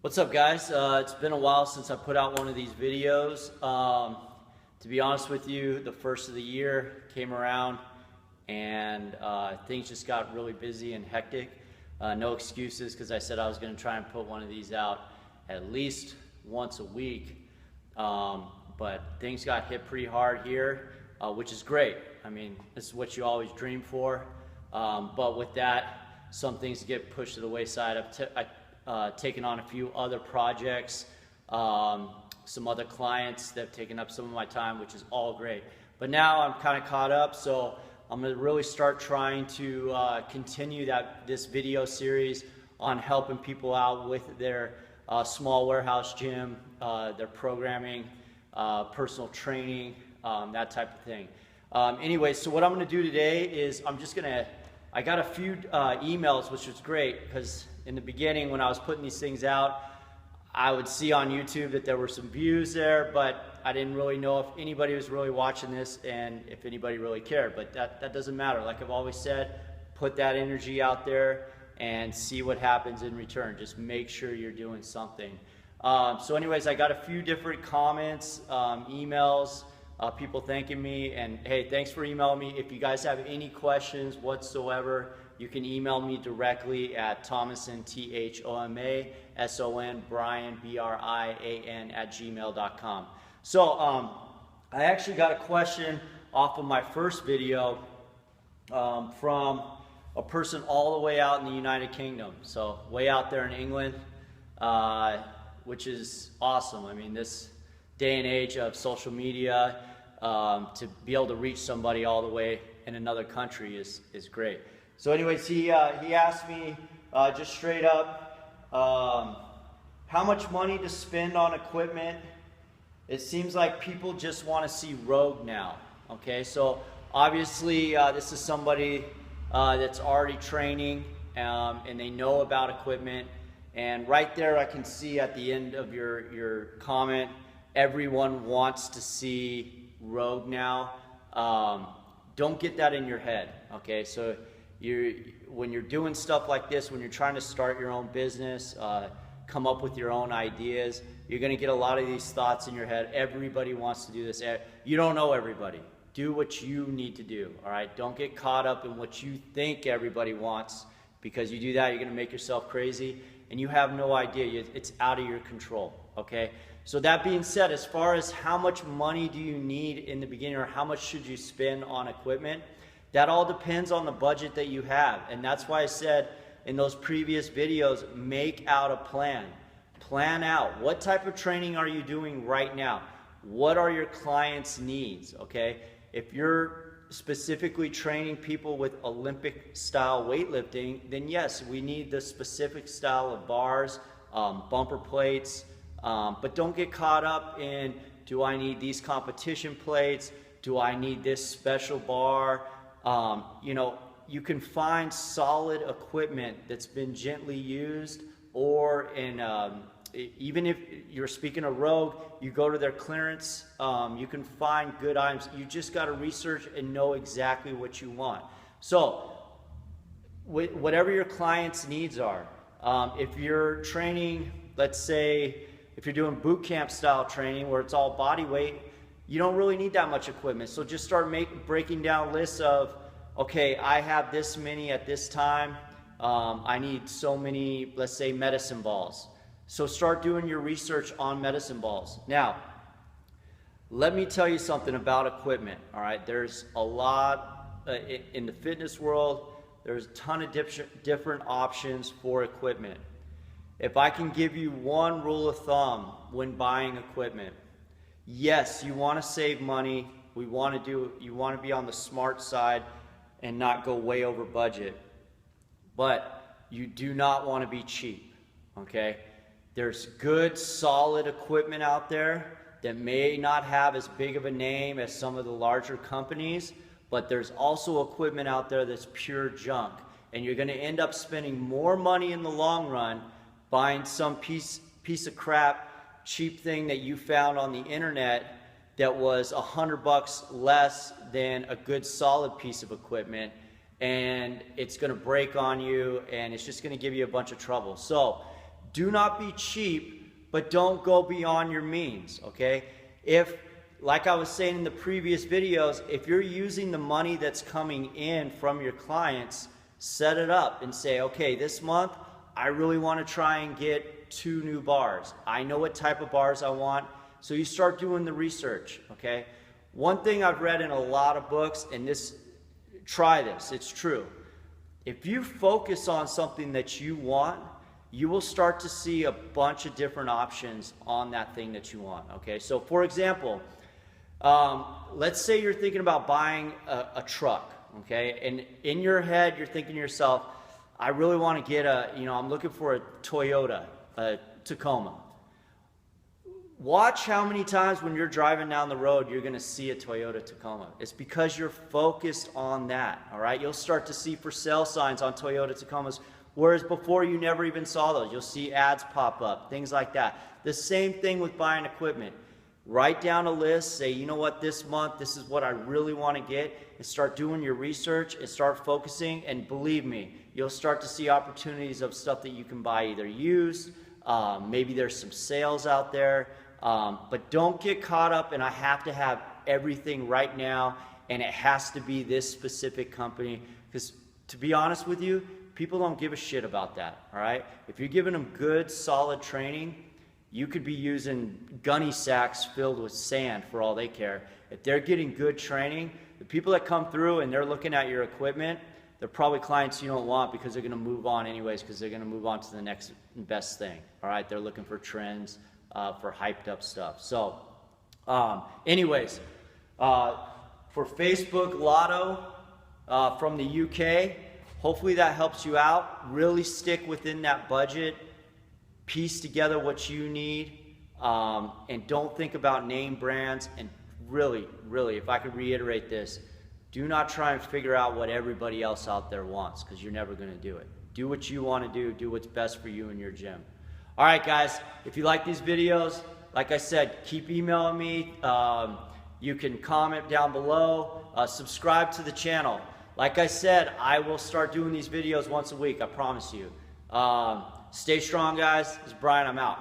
What's up, guys? It's been a while since I put out one of these videos. To be honest with you, the first of the year came around and things just got really busy and hectic. No excuses, because I said I was going to try and put one of these out at least once a week. But things got hit pretty hard here, which is great. I mean, this is what you always dream for. But with that, some things get pushed to the wayside. I've taken on a few other projects, some other clients that have taken up some of my time, which is all great. But now I'm kind of caught up, so I'm going to really start trying to continue this video series on helping people out with their small warehouse gym, their programming, personal training, that type of thing. Anyway, so what I'm going to do today is I got a few emails, which was great, because in the beginning when I was putting these things out, I would see on YouTube that there were some views there, but I didn't really know if anybody was really watching this and if anybody really cared. But that doesn't matter. Like I've always said, put that energy out there and see what happens in return. Just make sure you're doing something. So anyways, I got a few different comments, emails, people thanking me, and hey, thanks for emailing me. If you guys have any questions whatsoever, you can email me directly at Thomason, Thomason, Brian, Brian @gmail.com. So I actually got a question off of my first video from a person all the way out in the United Kingdom. So way out there in England, which is awesome. I mean, this day and age of social media, to be able to reach somebody all the way in another country is great. So anyways, he asked me just straight up, how much money to spend on equipment. It seems like people just want to see Rogue now. Okay, so obviously this is somebody that's already training and they know about equipment. And right there I can see at the end of your comment, everyone wants to see Rogue now. Don't get that in your head, okay? So when you're doing stuff like this, when you're trying to start your own business, come up with your own ideas, you're going to get a lot of these thoughts in your head. Everybody wants to do this. You don't know everybody. Do what you need to do, all right? Don't get caught up in what you think everybody wants, because you do that, you're going to make yourself crazy, and you have no idea. It's out of your control, okay? So that being said, as far as how much money do you need in the beginning, or how much should you spend on equipment, that all depends on the budget that you have. And that's why I said in those previous videos, make out a plan. Plan out what type of training are you doing right now? What are your clients' needs, okay? If you're specifically training people with Olympic style weightlifting, then yes, we need the specific style of bars, bumper plates, but don't get caught up in, do I need these competition plates? Do I need this special bar? You know, you can find solid equipment that's been gently used, or in, even if you're speaking of Rogue, you go to their clearance, you can find good items. You just got to research and know exactly what you want. So whatever your client's needs are, if you're training, let's say, if you're doing boot camp style training where it's all body weight, you don't really need that much equipment. So just start breaking down lists of, okay, I have this many at this time. I need so many, let's say, medicine balls. So start doing your research on medicine balls. Now, let me tell you something about equipment, all right? There's a lot, in the fitness world, there's a ton of different options for equipment. If I can give you one rule of thumb when buying equipment, yes, you want to save money. You want to be on the smart side and not go way over budget. But you do not want to be cheap, okay? There's good, solid equipment out there that may not have as big of a name as some of the larger companies, but there's also equipment out there that's pure junk. And you're going to end up spending more money in the long run buying some piece of crap, cheap thing that you found on the internet that was $100 less than a good solid piece of equipment, and it's going to break on you, and it's just going to give you a bunch of trouble. So Do not be cheap, but don't go beyond your means, okay? If, like I was saying in the previous videos, if you're using the money that's coming in from your clients, set it up and say, okay, this month, I really want to try and get 2 new bars. I know what type of bars I want. So you start doing the research, okay? One thing I've read in a lot of books, and try this, it's true. If you focus on something that you want, you will start to see a bunch of different options on that thing that you want, okay? So for example, let's say you're thinking about buying a truck, okay? And in your head, you're thinking to yourself, I really want to get I'm looking for a Toyota, a Tacoma. Watch how many times when you're driving down the road, you're going to see a Toyota Tacoma. It's because you're focused on that, all right? You'll start to see for sale signs on Toyota Tacomas, whereas before you never even saw those. You'll see ads pop up, things like that. The same thing with buying equipment. Write down a list, say, you know what, this month, this is what I really want to get, and start doing your research and start focusing, and believe me, you'll start to see opportunities of stuff that you can buy either used, maybe there's some sales out there, but don't get caught up in I have to have everything right now and it has to be this specific company, because to be honest with you, people don't give a shit about that, all right? If you're giving them good, solid training, you could be using gunny sacks filled with sand for all they care. If they're getting good training, the people that come through and they're looking at your equipment, they're probably clients you don't want because they're going to move on anyways, because they're going to move on to the next best thing, all right? They're looking for trends, for hyped up stuff. So anyways, for Facebook Lotto from the UK, hopefully that helps you out. Really stick within that budget. Piece together what you need, and don't think about name brands. And really, if I could reiterate this, do not try and figure out what everybody else out there wants, because you're never going to do it. Do what you want to do what's best for you and your gym. All right, guys, if you like these videos, like I said, keep emailing me. You can comment down below, subscribe to the channel. Like I said, I will start doing these videos once a week, I promise you. Stay strong, guys. This is Brian. I'm out.